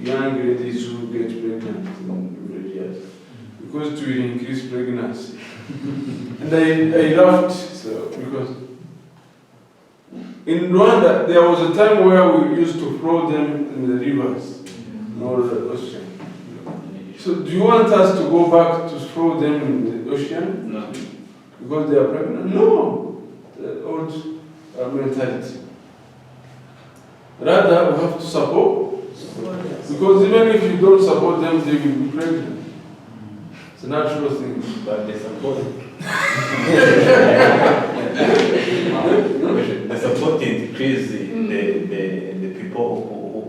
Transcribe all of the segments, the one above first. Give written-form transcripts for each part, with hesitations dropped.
young ladies who get pregnant in rural areas because it will increase pregnancy. And I laughed because in Rwanda there was a time where we used to throw them in the rivers or the ocean. So do you want us to go back to throw them in the ocean? No. Because they are pregnant? No. The old mentality. Rather, we have to support. Because even if you don't support them, they will be pregnant. It's a natural thing. But they support. The support increase the people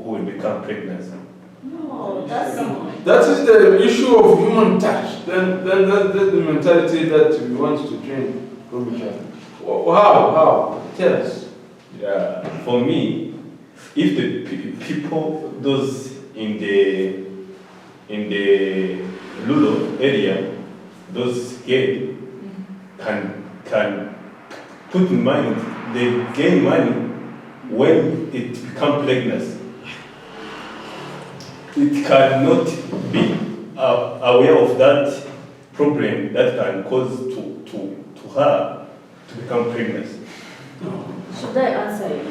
who will become pregnant. No, that's not. That is the issue of human touch. Then that's the mentality that we want to change from each other. How? Tell us. Yeah, for me, if the people, those in the rural area, those scared, can put in mind, they gain money when it becomes pregnant. It cannot be aware of that problem that can cause to her to become pregnant. Should I answer you?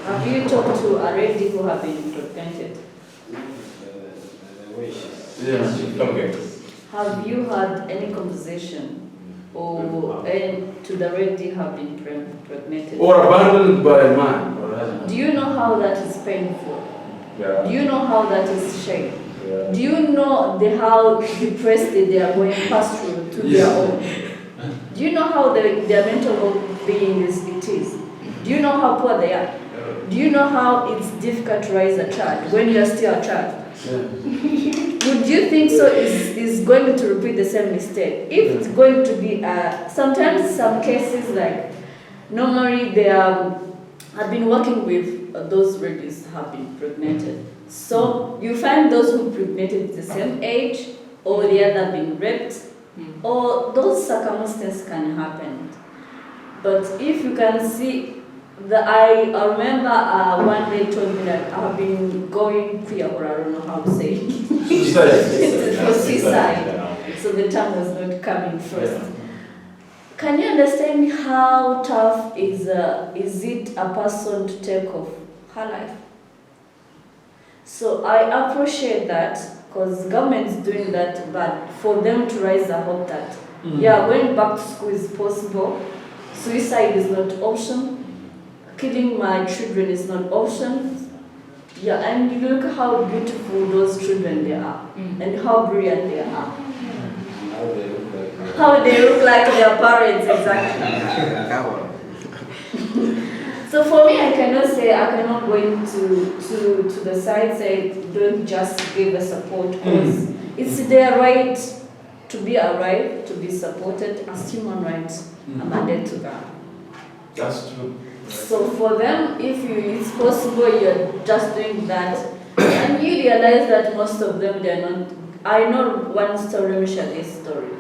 Have you talked to a lady who have been pregnant? Yeah. Okay. Have you had any conversation or to the lady have been pregnant? Or abandoned by a man or husband. Do you know how that is painful? Yeah. Do you know how that is shame? Yeah. Do you know how depressed they are going past through to their own? Do you know how their mental well-being it is? Do you know how poor they are? Do you know how it's difficult to raise a child when you are still a child? Yeah. Would you think so is going to repeat the same mistake? If it's going to be, sometimes some cases like, normally they I've been working with those ladies have been pregnant. So you find those who pregnant the same age or the other been raped or those circumstances can happen. But if you can see, I remember one day told me that I've been going queer, or I don't know how to say it. For suicide. So the term was not coming first. Can you understand how tough is it a person to take off her life? So I appreciate that because government is doing that, but for them to raise the hope that going back to school is possible, suicide is not option. Killing my children is not option. Yeah, and you look how beautiful those children they are, and how brilliant they are. How they look like their parents, exactly. So for me, I cannot go into the side say don't just give a support because it's their right to be alive, to be supported as human rights are mandated to them. That's true. So for them, if it's possible, you're just doing that, and you realize that most of them, they're not. I know one story, let me share this story.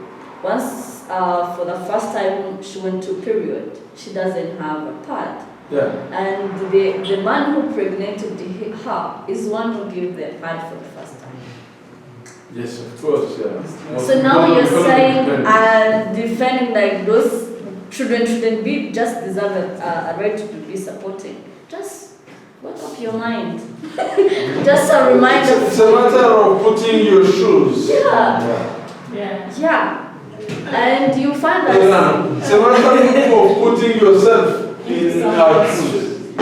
Once, for the first time she went to period, she doesn't have a pad. Yeah. And the man who impregnated her is one who gave the pad for the first time. Yes, of course, yeah. So now you're saying and defending like those children shouldn't be just deserve a right to be supported. Just wake up your mind. Just a reminder. It's a matter of putting your shoes. Yeah. And you find that it's a matter of putting yourself in our shoes.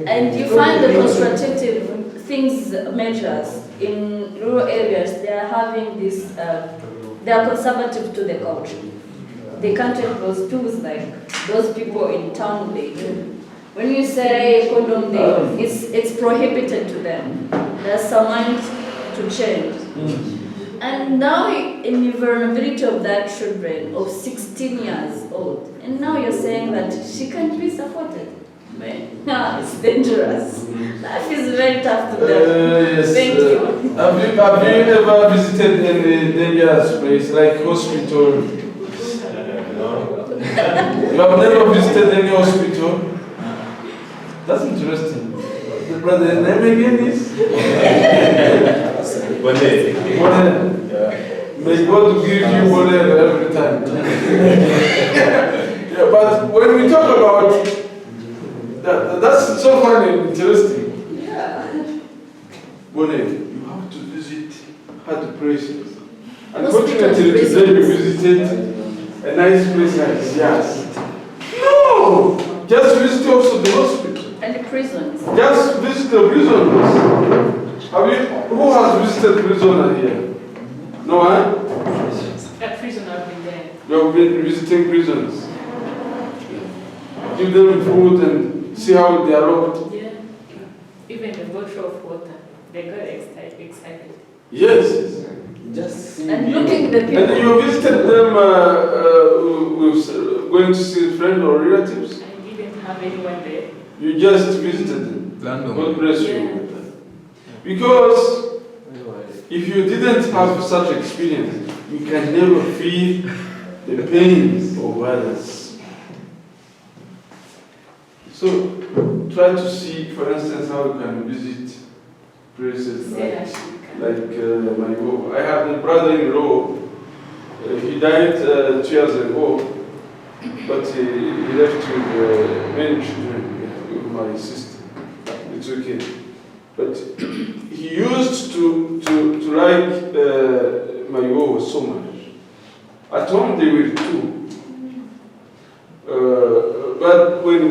And you find the constructive things, measures in rural areas, they are having this, they are conservative to the culture. They can't take those tools like those people in town they do. When you say condom day, it's prohibited to them. There's some mind to change. And now in the vulnerability of that children of 16 years old, and now you're saying that she can't be supported. Man, no, it's dangerous. Life is very tough to them. Yes. Thank you. Have you ever visited any dangerous place like hospital? You have never visited any hospital? That's interesting. The brother, name again is? day. Yeah. May God give you one every time. Yeah, but when we talk about that, that's so funny and interesting. Yeah. Bonnet, you have to visit hard places. Hospitals, Unfortunately, today we visited a nice place like SIAS. No! Just visit also the hospital. And the prisons. Just visit the prisons. Who has visited prisoner here? No one? A prisoner have been there. You have been visiting prisons. Give them food and see how they are locked. Yeah. Even the bottle of water, they got excited. Yes. Just And looking the people. And you visited them with going to see friends or relatives? I didn't have anyone there. You just visited them. God bless Yeah. you. Because if you didn't have such experience, you can never feel the pains of others. So try to see, for instance, how you can visit places like my home. I have a brother-in-law. He died 2 years ago, but he left with many children, with my sister. It's okay. But he used to like my home so much. At home they were two. But when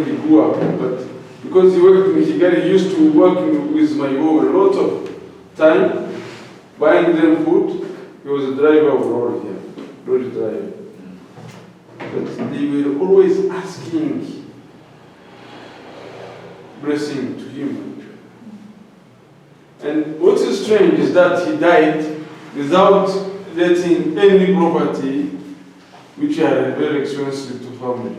he grew up, but because he worked in Kigali, he used to work with my home a lot of time, buying them food. He was a driver of lorry here, lorry driver. But they were always asking blessing to him. And what is strange is that he died without letting any property which are very expensive to family.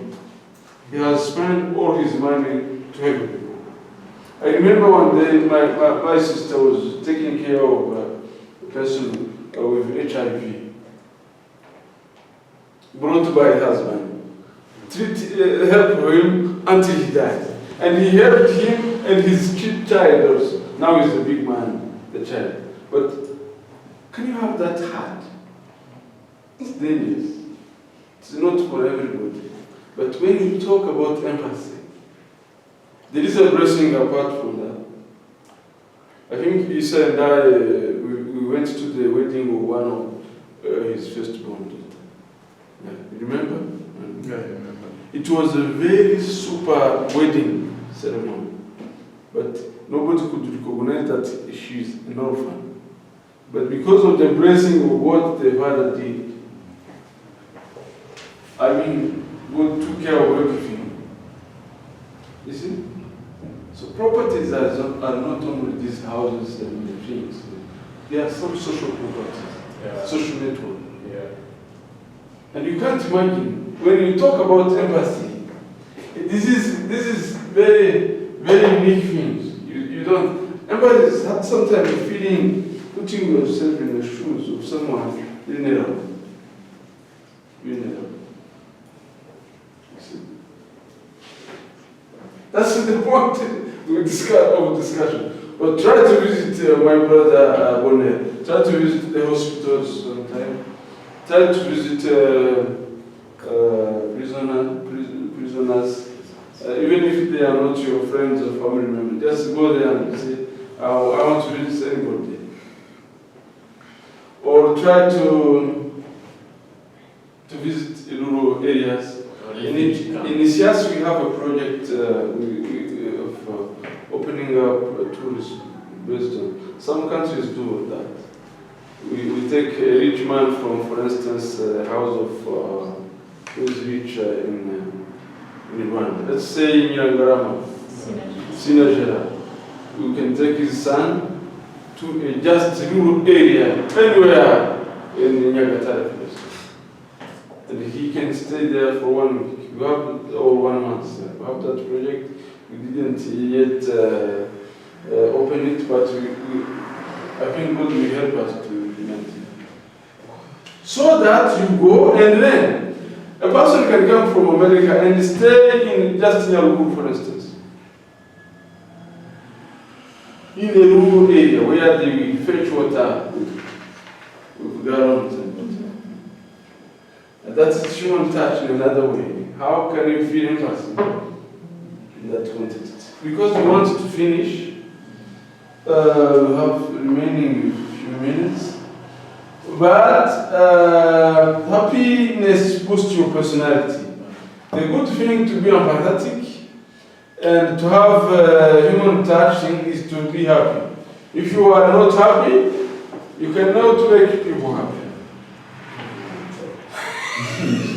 He has spent all his money to help people. I remember one day my sister was taking care of a person with HIV, brought by her husband, helped him until he died. And he helped him and his child also. Now he's a big man, the child. But can you have that heart? It's dangerous. It's not for everybody. But when you talk about empathy, there is a blessing apart from that. I think Isa and I, we went to the wedding of one of his firstborn daughter. Yeah, you remember? Yeah, I remember. It was a very super wedding ceremony. But nobody could recognize that she's an orphan. But because of the blessing of what the father did, I mean, God took care of everything. You see? So properties are not only these houses and the things. There are some social properties, social network. Yeah. And you can't imagine, when you talk about empathy, this is very, very unique things. You don't, empathy is sometimes feeling, putting yourself in the shoes of someone vulnerable. That's the point of discussion. But try to visit my brother Bonnet. Try to visit the hospitals sometime. Try to visit prisoners. Even if they are not your friends or family members, just go there and say, I want to visit anybody. Or try to visit rural areas. In SIAS, we have a project of opening up tourism based on. Some countries do that. We take a rich man from, for instance, a house of who is rich in Rwanda. Let's say in Nyangarama, Sinajera. We can take his son to a just rural area, anywhere in Nyagatare place. And he can stay there for 1 week. We have, or 1 month. We have that project. We didn't yet open it, but I think God will help us to implement it. So that you go and learn. A person can come from America and stay in just Nyarugu, for instance. in a rural area where they will fetch water with gallons and water. And that's human touch in another way. How can you feel empathy in that context? Because we want to finish, we have remaining few minutes. But happiness boosts your personality. The good thing to be empathetic and to have human touch thing is to be happy. If you are not happy, you cannot make people happy.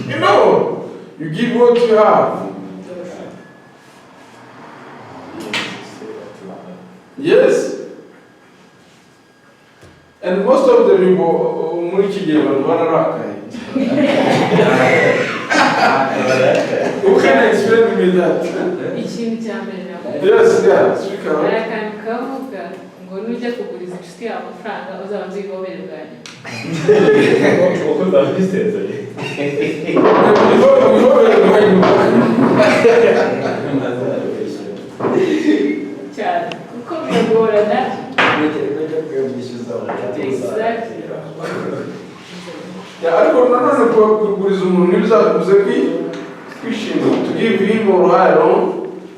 You know, you give what you have. Yes. And most of the people, who can explain me that? Ikintu cya mbere Yes, yeah, speak out. akantu kavuga ngo nujya kuguriza inshuti yawe amafaranga uzabanza uyigobere bwa nyuma. Uko ndabisezeye. Cyane kuko biragorana. Exactly. Yeah, ariko nanone kuguriza umuntu ntibizakubuze kwishima. To give him or her alone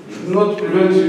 should not prevent you